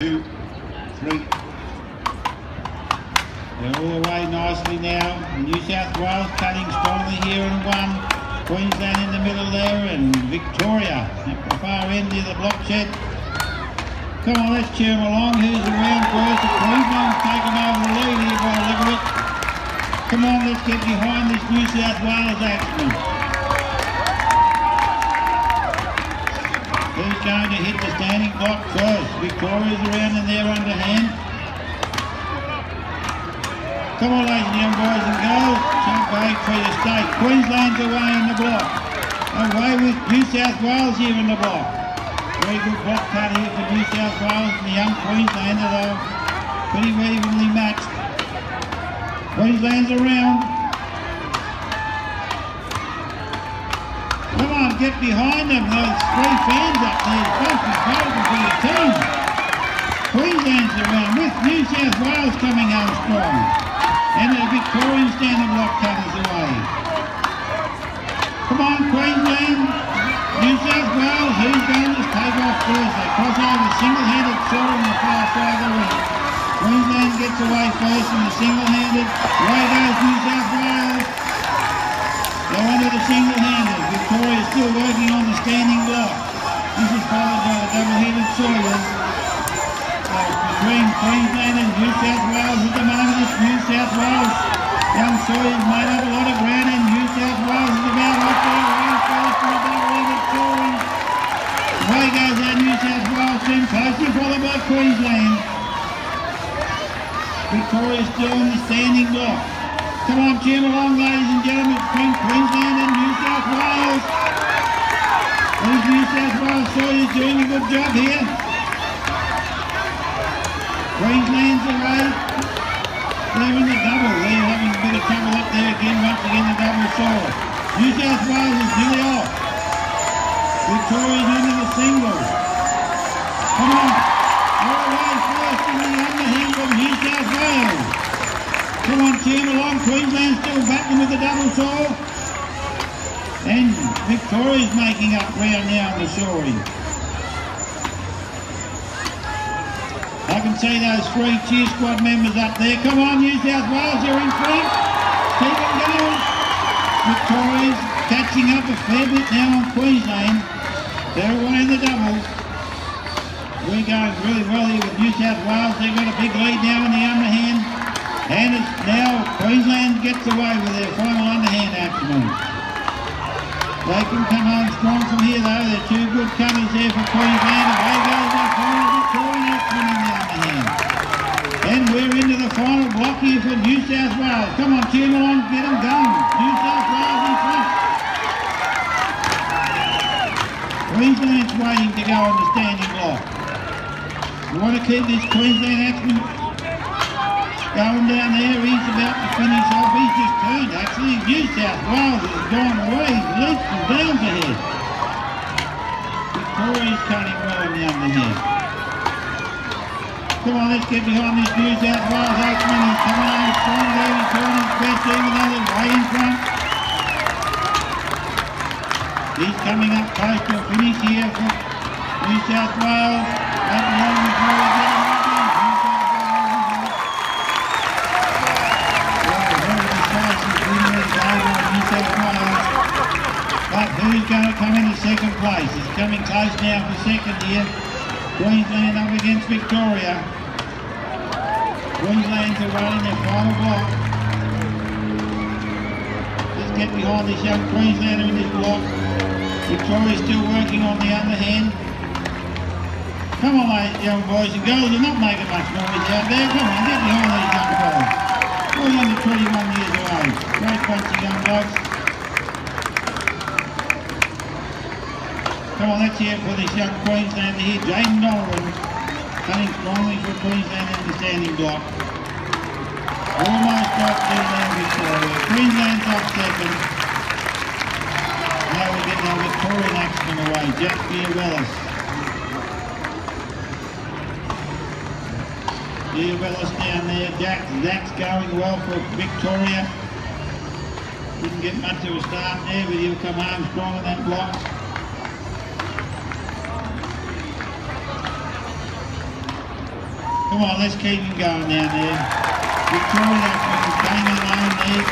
2, 3. They're all the way nicely now. New South Wales cutting strongly here in 1. Queensland in the middle there, and Victoria at the far end of the block shed. Come on, let's cheer them along. Who's around first? Queensland's taken over the lead here by the look of it. Come on, let's get behind this New South Wales action. Who's going to hit the standing block first? Victoria's around in there underhand. Come on, ladies and young boys and girls. Jump back for your stake. Queensland's away in the block. Away with New South Wales here in the block. Very good block cut here for New South Wales and the young Queenslander, though pretty evenly matched. Queensland's around. Come on, get behind them. Those 3 fans up there. Supposed to be fighting for your team. Queensland's around with New South Wales coming home strong. And the Victorian standing block cutters away. Come on, Queensland. New South Wales, who's going to take off first? They cross over single-handed saw on the far side of the ring. Queensland gets away first in the single-handed. Away goes New South Wales. They're under the single-handed. Victoria still working on the standing block. This is followed by the double-headed Sawyers. Between Queensland and New South Wales at the moment, it's New South Wales. Young Sawyers made up a lot of ground, and New South Wales is about off there. Around first for the double-headed Sawyers. Away goes our New South Wales team, closely followed by Queensland. Victoria still on the standing block. Come on, cheer along, ladies and gentlemen, between Queensland and New South Wales. These New South Wales Sawyers doing a good job here. Queensland's away. They're in the double. They're having a bit of trouble up there again. Once again, the double saw. New South Wales is nearly off. Victoria's under the single. Come on. All the way first in the underhand of New South Wales. Come on, team along. Queensland's still battling with the double saw. And Victoria's making up ground now in the sawing. I can see those 3 cheer squad members up there. Come on, New South Wales, you're in front. Keep it going. Victoria's catching up a fair bit now on Queensland. They're away in the double. We're going really well here with New South Wales. They've got a big lead now in the underhand. And it's now Queensland gets away with their final underhand afternoon. They can come home strong from here though. They're 2 good cutters there for Queensland. Away goes their final Victorian afternoon in the underhand. And we're into the final block here for New South Wales. Come on, cheer them along, get them going. New South Wales in front. Queensland's waiting to go on the standing block. We want to keep this Queensland action going down there. He's about to finish off. He's just turned actually. New South Wales has gone away. He's leaps and bounds ahead. Victoria's cutting well in the underhand. Come on, let's get behind this New South Wales action. He's coming on strong there. He's doing his best even though they're way in front. He's coming up close to a finish here for New South Wales. Up along the forward there. But who's going to come into second place? It's coming close now for second here. Queensland up against Victoria. Queensland's away in their final block. Let's get behind this young Queenslander in this block. Victoria's still working on the underhand. Come on, ladies, young boys and girls, you're not making much noise out there. Come on, get behind these young boys. All under 21 years of age. Great bunch of young blokes. Come on, let's hear it for this young Queenslander here, Jaden Donovan, cutting strongly for Queensland in the standing block. Almost up there now, Victoria. Queensland's up second. Now we're getting our Victorian action away. Jack Biavelis. Biavelis down there. Zach's going well for Victoria. Didn't get much of a start there, but he'll come home strong in that block. Come on, let's keep him going down there. Victoria came alone there.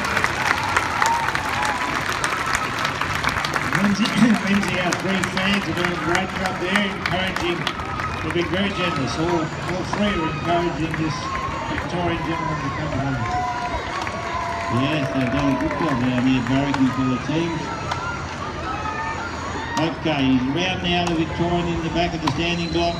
Lindsay, our three fans are doing a great job there, encouraging. They've been very generous. All three are encouraging this Victorian gentleman to come home. Yes, they've done a good job down here, barracking for the teams. Okay, he's around now, the Victorian in the back of the standing block.